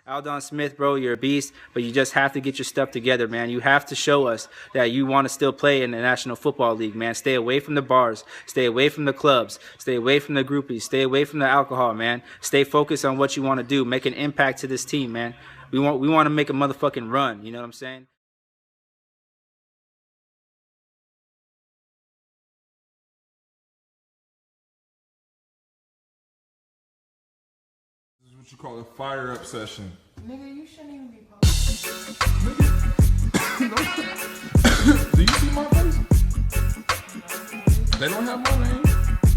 Aldon Smith, bro, you're a beast, but you just have to get your stuff together, man. You have to show us that you want to still play in the National Football League, man. Stay away from the bars. Stay away from the clubs. Stay away from the groupies. Stay away from the alcohol, man. Stay focused on what you want to do. Make an impact to this team, man. We want to make a motherfucking run. You know what I'm saying? This is what you call a fire up session. Nigga, you shouldn't even be posting. Do you see my face? They don't have my name.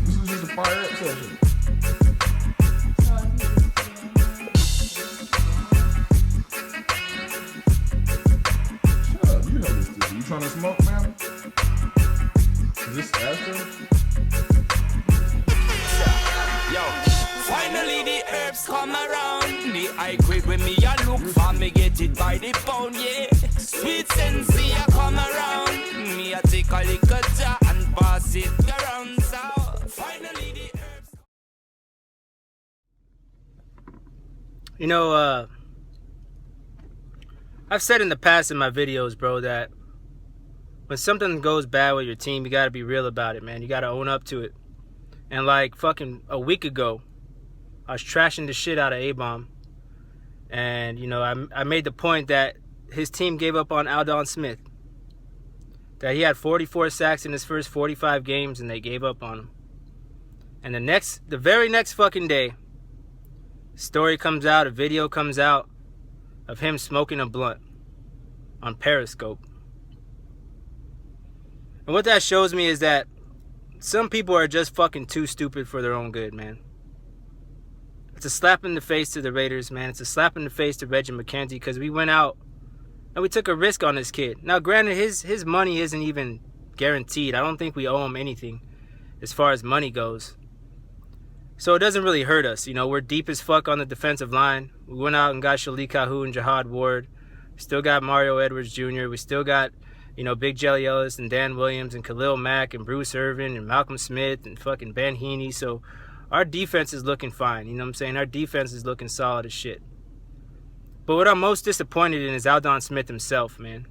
This is just a fire up session. Shut up, you have this dude. You trying to smoke, man? Is this after? Yo, finally the herbs come around. The I quit when me a look for me get it by the pound, yeah. Sweet sensei a come around. Me a take a little jar and pass it around. So finally the herbs. You know, I've said in the past in my videos, bro, that when something goes bad with your team, you gotta be real about it, man. You gotta own up to it. And like fucking a week ago, I was trashing the shit out of A-Bomb. And, you know, I made the point that his team gave up on Aldon Smith. That he had 44 sacks in his first 45 games and they gave up on him. And the very next fucking day, story comes out, a video comes out of him smoking a blunt on Periscope. And what that shows me is that some people are just fucking too stupid for their own good, man. It's a slap in the face to the Raiders, man. It's a slap in the face to Reggie McKenzie because we went out and we took a risk on this kid. Now, granted, his money isn't even guaranteed. I don't think we owe him anything as far as money goes. So it doesn't really hurt us. You know, we're deep as fuck on the defensive line. We went out and got Shalik Kahu and Jihad Ward. We still got Mario Edwards Jr. We still got, you know, Big Jelly Ellis and Dan Williams and Khalil Mack and Bruce Irvin and Malcolm Smith and fucking Ben Heaney. So our defense is looking fine. You know what I'm saying? Our defense is looking solid as shit. But what I'm most disappointed in is Aldon Smith himself, man.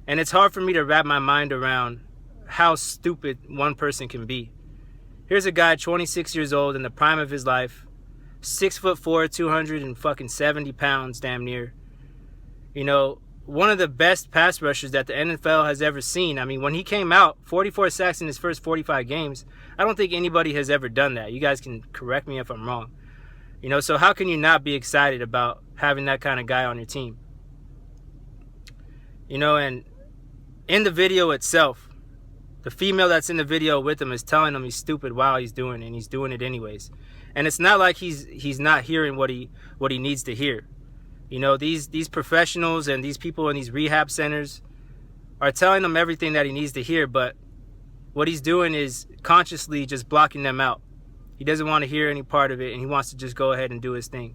And it's hard for me to wrap my mind around how stupid one person can be. Here's a guy, 26 years old, in the prime of his life, 6'4", 270 pounds, damn near. You know, one of the best pass rushers that the NFL has ever seen. I mean, when he came out, 44 sacks in his first 45 games. I don't think anybody has ever done that. You guys can correct me if I'm wrong. You know, so how can you not be excited about having that kind of guy on your team? You know, and in the video itself, the female that's in the video with him is telling him he's stupid while he's doing it, and he's doing it anyways. And it's not like he's not hearing what he needs to hear. You know, these professionals and these people in these rehab centers are telling him everything that he needs to hear, but what he's doing is consciously just blocking them out. He doesn't want to hear any part of it, and he wants to just go ahead and do his thing.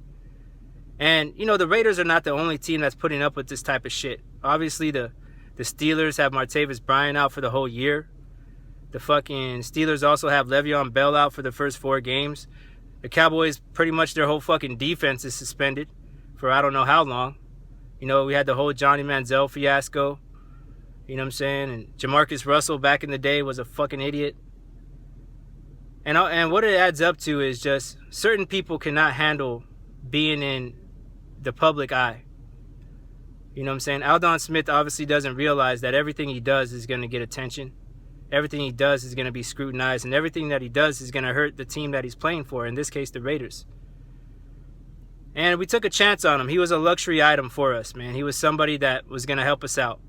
And, you know, the Raiders are not the only team that's putting up with this type of shit. Obviously, the Steelers have Martavis Bryant out for the whole year. The fucking Steelers also have Le'Veon Bell out for the first 4 games. The Cowboys, pretty much their whole fucking defense is suspended for I don't know how long. You know, we had the whole Johnny Manziel fiasco. You know what I'm saying? And Jamarcus Russell back in the day was a fucking idiot. And what it adds up to is just certain people cannot handle being in the public eye. You know what I'm saying? Aldon Smith obviously doesn't realize that everything he does is going to get attention. Everything he does is going to be scrutinized. And everything that he does is going to hurt the team that he's playing for, in this case, the Raiders. And we took a chance on him. He was a luxury item for us, man. He was somebody that was going to help us out.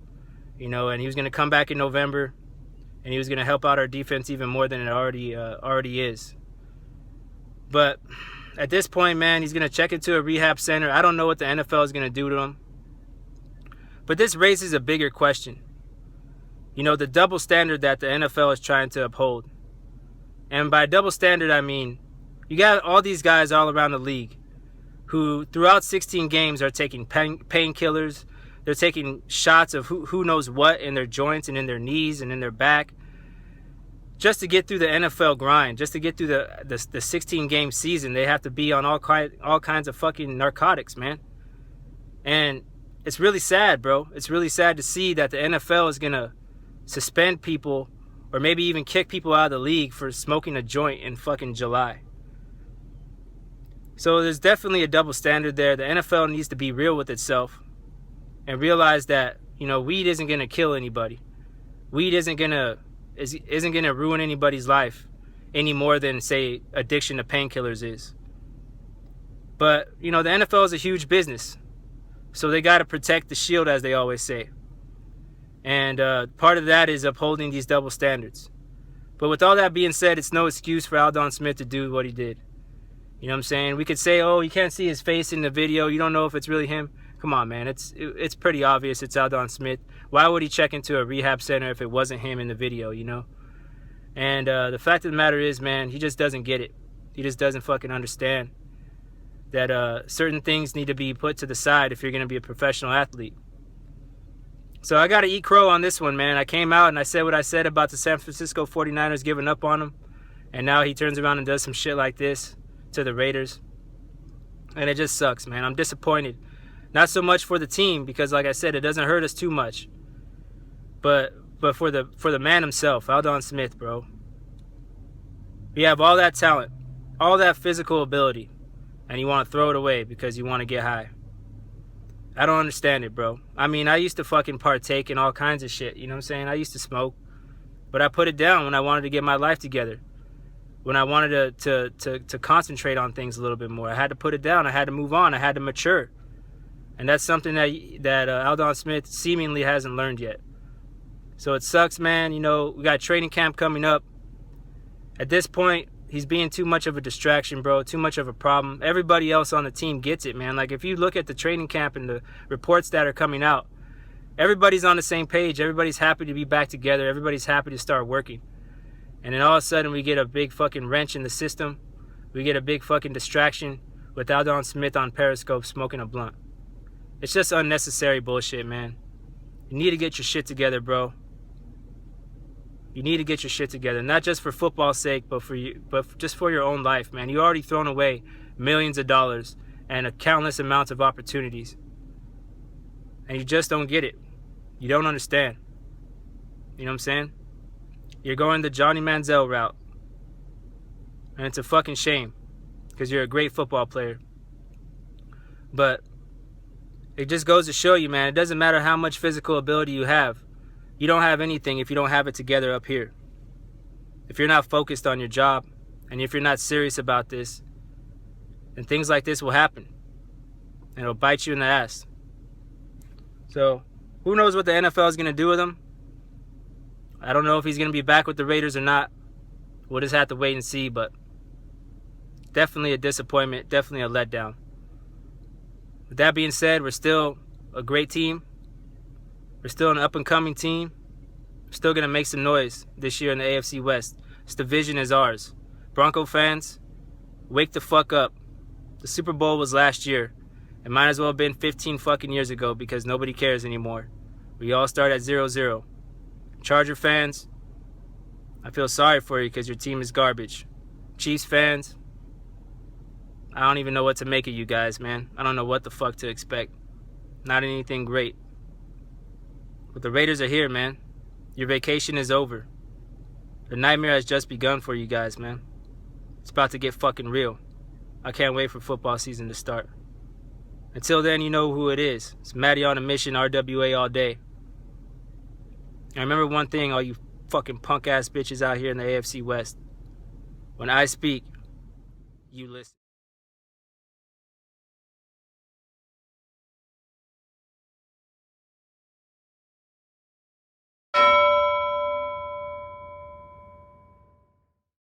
You know, and he was going to come back in November, and he was going to help out our defense even more than it already is. But at this point, man, he's going to check into a rehab center. I don't know what the NFL is going to do to him. But this raises a bigger question. You know, the double standard that the NFL is trying to uphold. And by double standard, I mean, you got all these guys all around the league who throughout 16 games are taking painkillers. They're taking shots of who knows what in their joints and in their knees and in their back just to get through the NFL grind, just to get through the 16-game season. They have to be on all kinds of fucking narcotics, man. And it's really sad, bro. It's really sad to see that the NFL is going to suspend people or maybe even kick people out of the league for smoking a joint in fucking July. So there's definitely a double standard there. The NFL needs to be real with itself and realize that, you know, weed isn't going to kill anybody. Weed isn't going to ruin anybody's life any more than, say, addiction to painkillers is. But, you know, the NFL is a huge business. So they got to protect the shield, as they always say. And part of that is upholding these double standards. But with all that being said, it's no excuse for Aldon Smith to do what he did. You know what I'm saying? We could say, oh, you can't see his face in the video. You don't know if it's really him. Come on, man. It's pretty obvious it's Aldon Smith. Why would he check into a rehab center if it wasn't him in the video, you know? And the fact of the matter is, man, he just doesn't get it. He just doesn't fucking understand that certain things need to be put to the side if you're going to be a professional athlete. So I got to eat crow on this one, man. I came out and I said what I said about the San Francisco 49ers giving up on him. And now he turns around and does some shit like this to the Raiders. And it just sucks, man. I'm disappointed. Not so much for the team because, like I said, it doesn't hurt us too much. But for the man himself, Aldon Smith, bro. You have all that talent, all that physical ability, and you want to throw it away because you want to get high. I don't understand it, bro. I mean, I used to fucking partake in all kinds of shit, you know what I'm saying? I used to smoke, but I put it down when I wanted to get my life together. When I wanted to concentrate on things a little bit more. I had to put it down. I had to move on. I had to mature. And that's something that Aldon Smith seemingly hasn't learned yet. So it sucks, man. You know, we got training camp coming up. At this point, he's being too much of a distraction, bro. Too much of a problem. Everybody else on the team gets it, man. Like, if you look at the training camp and the reports that are coming out, everybody's on the same page. Everybody's happy to be back together. Everybody's happy to start working. And then all of a sudden, we get a big fucking wrench in the system. We get a big fucking distraction with Aldon Smith on Periscope smoking a blunt. It's just unnecessary bullshit, man. You need to get your shit together, bro. You need to get your shit together. Not just for football's sake, but just for your own life, man. You already thrown away millions of dollars and countless amounts of opportunities. And you just don't get it. You don't understand. You know what I'm saying? You're going the Johnny Manziel route. And it's a fucking shame. Because you're a great football player. But it just goes to show you, man, it doesn't matter how much physical ability you have. You don't have anything if you don't have it together up here. If you're not focused on your job, and if you're not serious about this, then things like this will happen. And it'll bite you in the ass. So, who knows what the NFL is going to do with him? I don't know if he's going to be back with the Raiders or not. We'll just have to wait and see, but definitely a disappointment, definitely a letdown. With that being said, we're still a great team. We're still an up-and-coming team. We're still going to make some noise this year in the AFC West. This division is ours. Bronco fans, wake the fuck up. The Super Bowl was last year. It might as well have been 15 fucking years ago because nobody cares anymore. We all start at 0-0. Charger fans, I feel sorry for you because your team is garbage. Chiefs fans, I don't even know what to make of you guys, man. I don't know what the fuck to expect. Not anything great. But the Raiders are here, man. Your vacation is over. The nightmare has just begun for you guys, man. It's about to get fucking real. I can't wait for football season to start. Until then, you know who it is. It's Matty on a mission, RWA all day. And remember one thing, all you fucking punk-ass bitches out here in the AFC West. When I speak, you listen.